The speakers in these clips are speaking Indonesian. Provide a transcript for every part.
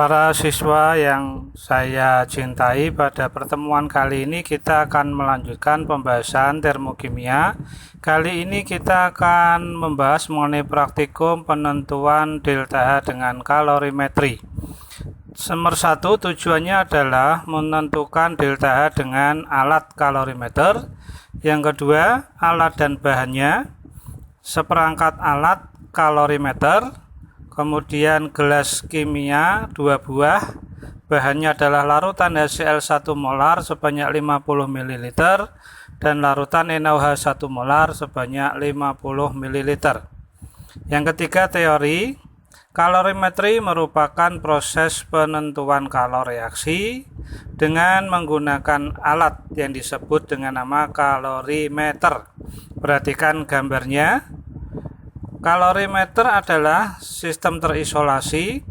Para siswa yang saya cintai, pada pertemuan kali ini kita akan melanjutkan pembahasan termokimia. Kali ini kita akan membahas mengenai praktikum penentuan delta H dengan kalorimetri. Nomor 1, tujuannya adalah menentukan delta H dengan alat kalorimeter. Yang kedua, alat dan bahannya, seperangkat alat kalorimeter. Kemudian gelas kimia 2 buah, bahannya adalah larutan HCl 1 molar sebanyak 50 ml dan larutan NaOH 1 molar sebanyak 50 ml. Yang ketiga, teori. Kalorimetri merupakan proses penentuan kalori reaksi dengan menggunakan alat yang disebut dengan nama kalorimeter. Perhatikan gambarnya. Kalorimeter adalah sistem terisolasi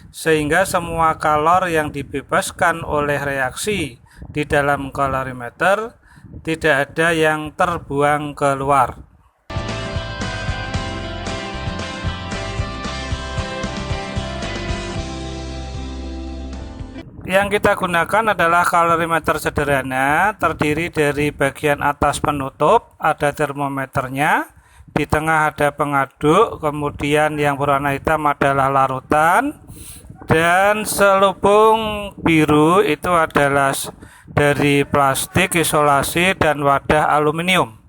sehingga semua kalor yang dibebaskan oleh reaksi di dalam kalorimeter tidak ada yang terbuang keluar. Yang kita gunakan adalah kalorimeter sederhana, terdiri dari bagian atas penutup, ada termometernya. Di tengah ada pengaduk, kemudian yang berwarna hitam adalah larutan, dan selubung biru itu adalah dari plastik isolasi dan wadah aluminium.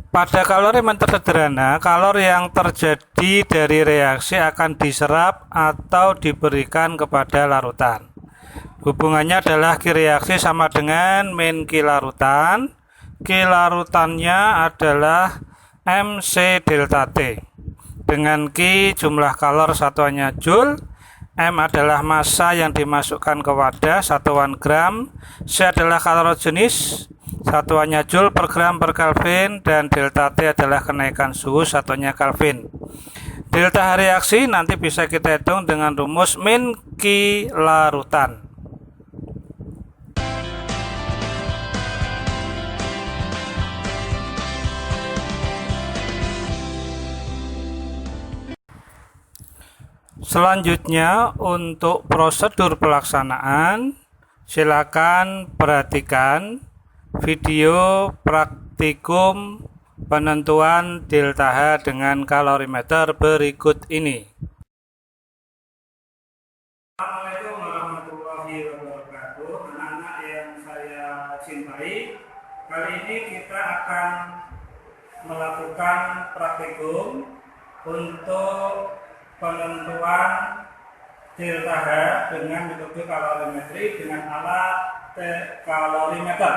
Pada kalorimeter sederhana, kalori yang terjadi dari reaksi akan diserap atau diberikan kepada larutan. Hubungannya adalah Q reaksi sama dengan min Q larutan. Q larutannya adalah MC delta T. Dengan Q jumlah kalor satuannya Joule, M adalah massa yang dimasukkan ke wadah satuan gram, C adalah kalor jenis satuannya Joule per gram per Kelvin, dan delta T adalah kenaikan suhu satuannya Kelvin. Delta H reaksi nanti bisa kita hitung dengan rumus min Q larutan. Selanjutnya, untuk prosedur pelaksanaan, silakan perhatikan video praktikum penentuan delta H dengan kalorimeter berikut ini. Assalamualaikum warahmatullahi wabarakatuh, anak-anak yang saya cintai. Kali ini kita akan melakukan praktikum untuk penentuan delta H dengan metode kalorimetri dengan alat kalorimeter.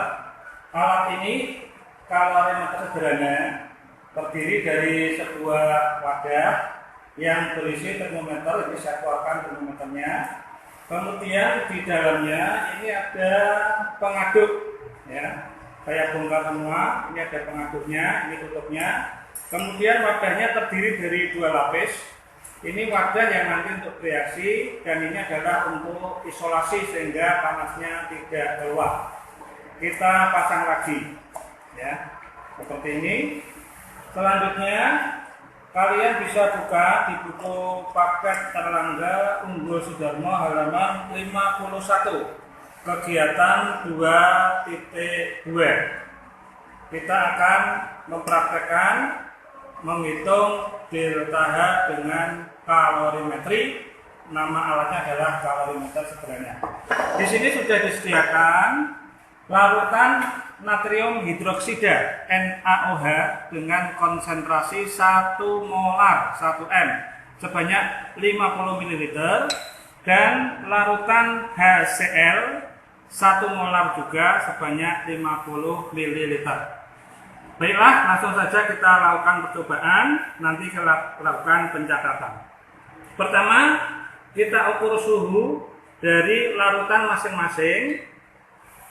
Alat ini kalorimeter sederhana, terdiri dari sebuah wadah yang berisi termometer. Ini saya keluarkan termometernya. Kemudian di dalamnya ini ada pengaduk, ya. Saya bongkar semua. Ini ada pengaduknya, ini tutupnya. Kemudian wadahnya terdiri dari 2 lapis. Ini wadah yang nanti untuk reaksi, dan ini adalah untuk isolasi sehingga panasnya tidak keluar. Kita pasang lagi, ya, seperti ini. Selanjutnya kalian bisa buka di buku paket Erlangga Unggul Sudarmo halaman 51, kegiatan 2.2. Kita akan mempraktekkan menghitung delta H dengan kalorimetri. Nama alatnya adalah kalorimeter sederhana. Di sini sudah disediakan larutan natrium hidroksida NaOH dengan konsentrasi 1 molar 1 M sebanyak 50 ml dan larutan HCl 1 molar juga sebanyak 50 ml. Baiklah, langsung saja kita lakukan percobaan, nanti kita lakukan pencatatan. Pertama, kita ukur suhu dari larutan masing-masing.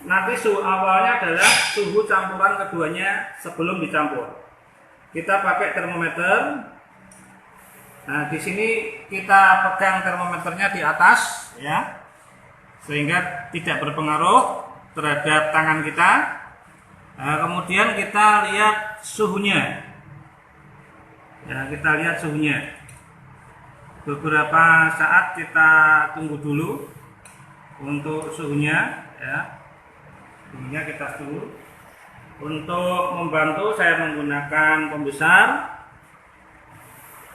Nanti suhu awalnya adalah suhu campuran keduanya sebelum dicampur. Kita pakai termometer. Nah, di sini kita pegang termometernya di atas, ya, sehingga tidak berpengaruh terhadap tangan kita. Nah, kemudian kita lihat suhunya. Ya, kita lihat suhunya. beberapa saat kita tunggu dulu untuk suhunya ya. Suhunya kita tunggu. Untuk membantu saya menggunakan pembesar.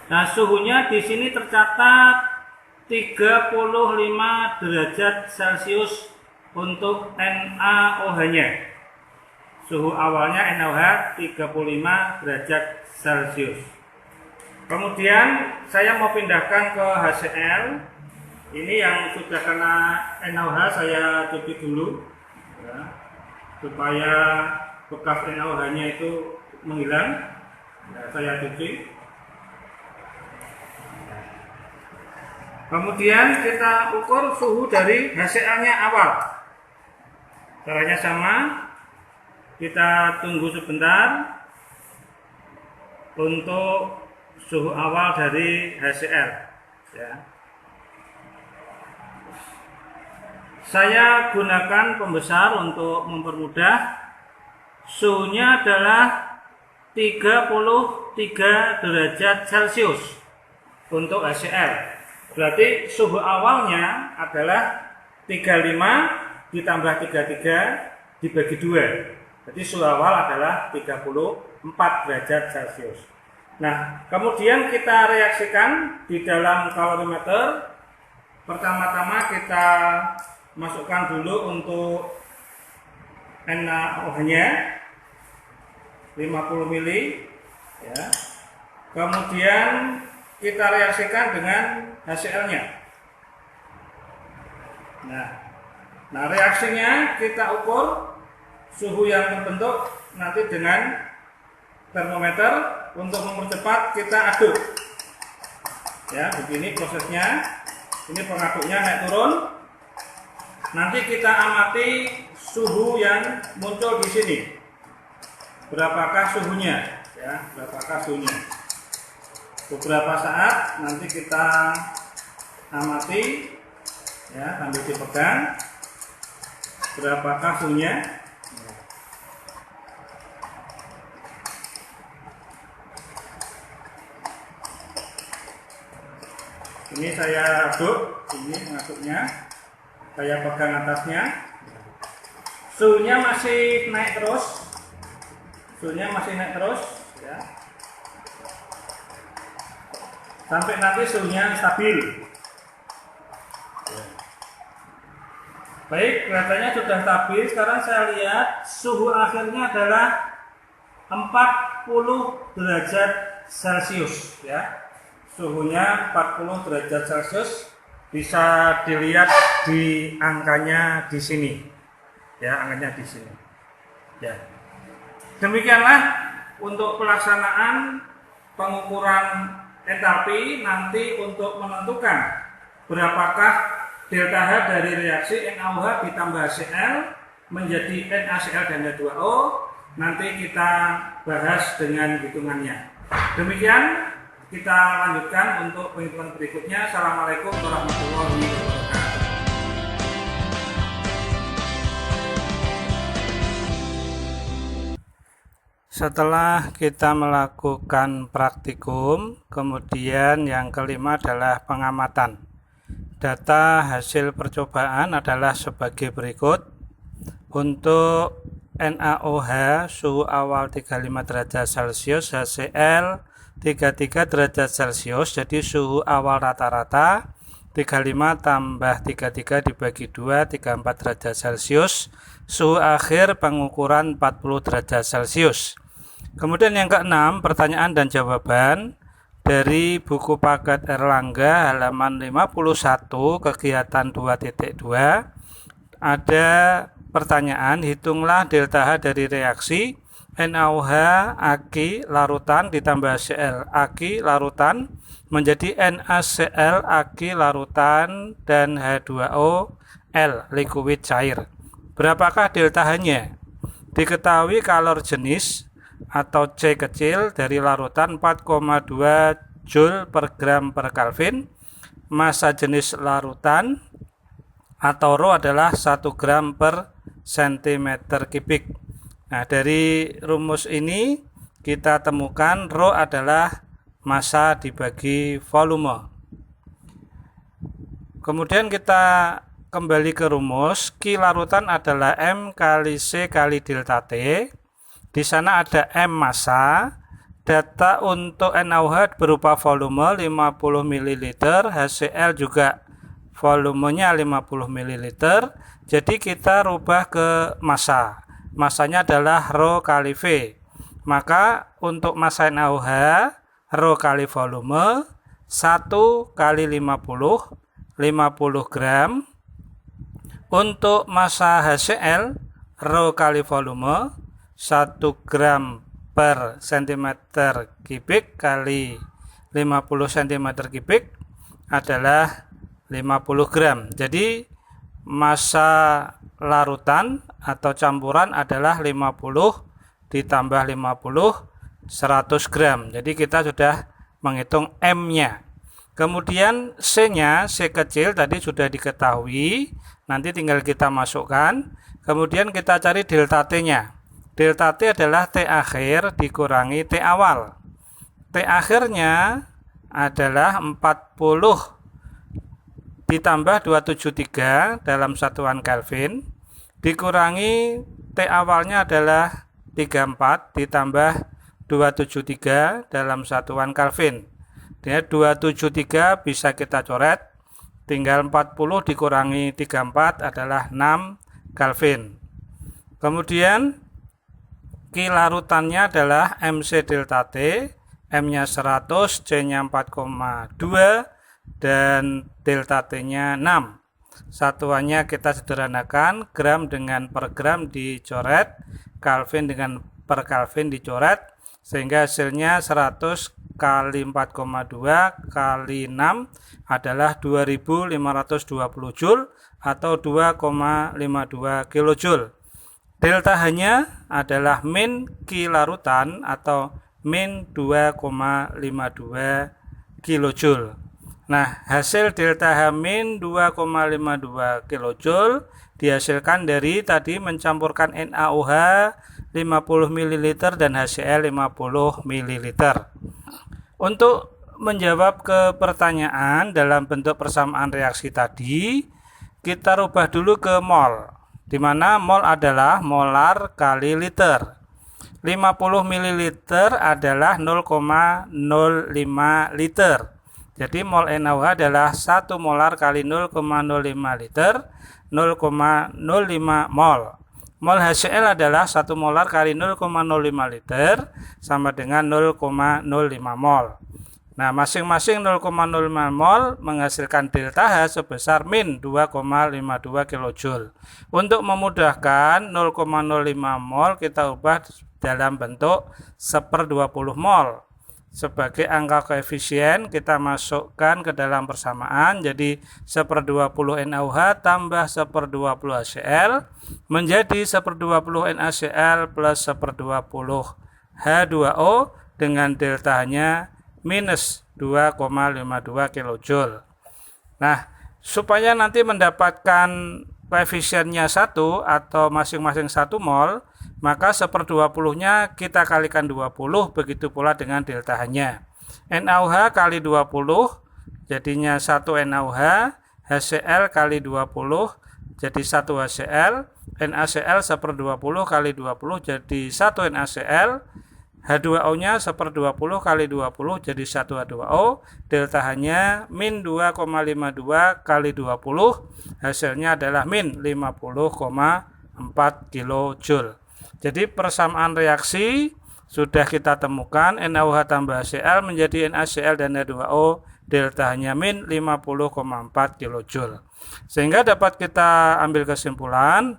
Nah, suhunya di sini tercatat 35 derajat Celcius untuk NaOH-nya. Suhu awalnya NaOH 35 derajat Celcius. Kemudian saya mau pindahkan ke HCl. Ini yang sudah kena NaOH saya cuci dulu ya, supaya bekas NaOH-nya itu menghilang. Ya, saya cuci. Kemudian kita ukur suhu dari HCl-nya awal. Caranya sama. Kita tunggu sebentar untuk suhu awal dari HCl ya. Saya gunakan pembesar untuk mempermudah. Suhunya adalah 33 derajat Celcius untuk HCl. Berarti suhu awalnya adalah 35 ditambah 33 dibagi 2. Jadi suhu awal adalah 34 derajat Celcius. Nah, kemudian kita reaksikan di dalam kalorimeter. Pertama-tama kita masukkan dulu untuk NaOH-nya 50 ml ya. Kemudian kita reaksikan dengan HCl-nya. Nah, reaksinya kita ukur suhu yang terbentuk nanti dengan termometer. Untuk mempercepat kita aduk ya, begini prosesnya. Ini pengaduknya naik turun. Nanti kita amati suhu yang muncul di sini, berapakah suhunya ya, berapakah suhunya. Beberapa saat nanti kita amati ya, sambil dipegang berapakah suhunya. Ini saya aduk, ini mengaduknya, saya pegang atasnya. Suhunya masih naik terus, ya. Sampai nanti suhunya stabil. Baik, kelihatannya sudah stabil. Sekarang saya lihat suhu akhirnya adalah 40 derajat Celcius ya. Suhunya 40 derajat Celcius, bisa dilihat di angkanya di sini. Ya, angkanya di sini. Ya. Demikianlah untuk pelaksanaan pengukuran entalpi. Nanti untuk menentukan berapakah delta H dari reaksi NaOH ditambah HCl menjadi NaCl dan H2O, nanti kita bahas dengan hitungannya. Demikian, kita lanjutkan untuk penghitungan berikutnya. Assalamualaikum warahmatullahi wabarakatuh. Setelah kita melakukan praktikum, kemudian yang kelima adalah pengamatan. Data hasil percobaan adalah sebagai berikut. Untuk NaOH suhu awal 35 derajat Celcius, HCl 33 derajat Celcius, jadi suhu awal rata-rata 35 tambah 33 dibagi 2, 34 derajat Celcius. Suhu akhir pengukuran 40 derajat Celcius. Kemudian yang keenam, pertanyaan dan jawaban dari buku paket Erlangga halaman 51 kegiatan 2.2. Ada pertanyaan, hitunglah delta H dari reaksi NaOH aki larutan ditambah HCl aki larutan menjadi NaCl aki larutan dan H2O L liquid cair. Berapakah delta H-nya? Diketahui kalor jenis atau C kecil dari larutan 4,2 Joule per gram per Kelvin. Massa jenis larutan atau Rho adalah 1 gram per centimeter kubik. Nah, dari rumus ini kita temukan Rho adalah massa dibagi volume. Kemudian kita kembali ke rumus. Q larutan adalah M kali C kali delta T. Di sana ada M massa. Data untuk NaOH berupa volume 50 ml, HCl juga volumenya 50 ml. Jadi kita rubah ke massa. Massanya adalah Rho kali V. Maka untuk massa NaOH, Rho kali volume 1 kali 50 gram. Untuk massa HCl, Rho kali volume 1 gram per cm kubik kali 50 cm kubik adalah 50 gram. Jadi massa larutan atau campuran adalah 50 ditambah 50 100 gram. Jadi kita sudah menghitung M-nya. Kemudian C-nya, C kecil tadi sudah diketahui, nanti tinggal kita masukkan. Kemudian kita cari delta T-nya. Delta T adalah T akhir dikurangi T awal. T akhirnya adalah 40 ditambah 273 dalam satuan Kelvin, dikurangi T awalnya adalah 34 ditambah 273 dalam satuan Kelvin. Dia 273 bisa kita coret, tinggal 40 dikurangi 34 adalah 6 Kelvin. Kemudian Q larutannya adalah MC delta T, M-nya 100, C-nya 4,2, dan delta T-nya 6. Satuannya kita sederhanakan, gram dengan per gram dicoret, Kelvin dengan per Kelvin dicoret, sehingga hasilnya 100 kali 4,2 kali 6 adalah 2520 Joule atau 2,52 kilojoule. Delta hanya adalah min Q larutan atau min 2,52 kilojoule. Nah, hasil delta H min 2,52 kilojoule dihasilkan dari tadi mencampurkan NaOH 50 ml dan HCl 50 ml. Untuk menjawab ke pertanyaan dalam bentuk persamaan reaksi tadi, kita rubah dulu ke mol, di mana mol adalah molar kali liter. 50 ml adalah 0,05 liter. Jadi mol NaOH adalah 1 molar kali 0,05 liter, 0,05 mol. Mol HCl adalah 1 molar kali 0,05 liter sama dengan 0,05 mol. Nah, masing-masing 0,05 mol menghasilkan delta H sebesar min 2,52 kilojoule. Untuk memudahkan 0,05 mol kita ubah dalam bentuk 1/20 mol. Sebagai angka koefisien kita masukkan ke dalam persamaan, jadi 1/20 NaOH tambah 1/20 HCl menjadi 1/20 NaCl plus 1/20 H2O dengan deltanya minus 2,52 kilojoule. Nah, supaya nanti mendapatkan koefisiennya 1 atau masing-masing 1 mol, maka 1/20-nya kita kalikan 20, begitu pula dengan delta H-nya. NaOH kali 20 jadinya 1 NaOH, HCl kali 20 jadi 1 HCl, NaCl 1/20 kali 20 jadi 1 NaCl, H2O-nya 1/20 kali 20 jadi 1 H2O, delta H-nya min 2,52 kali 20, hasilnya adalah min 50,4 kilojoule. Jadi persamaan reaksi sudah kita temukan, NaOH tambah HCl menjadi NaCl dan H2O, delta H-nya min 50,4 kilojoule. Sehingga dapat kita ambil kesimpulan,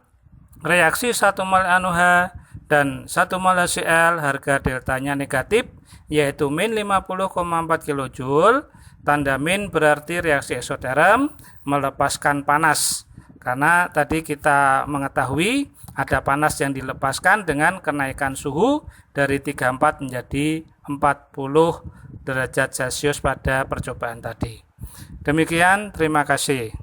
reaksi 1 mol NaOH dan 1 mol HCl harga deltanya negatif, yaitu min 50,4 kilojoule. Tanda min berarti reaksi eksoterm melepaskan panas, karena tadi kita mengetahui ada panas yang dilepaskan dengan kenaikan suhu dari 34 menjadi 40 derajat Celcius pada percobaan tadi. Demikian, terima kasih.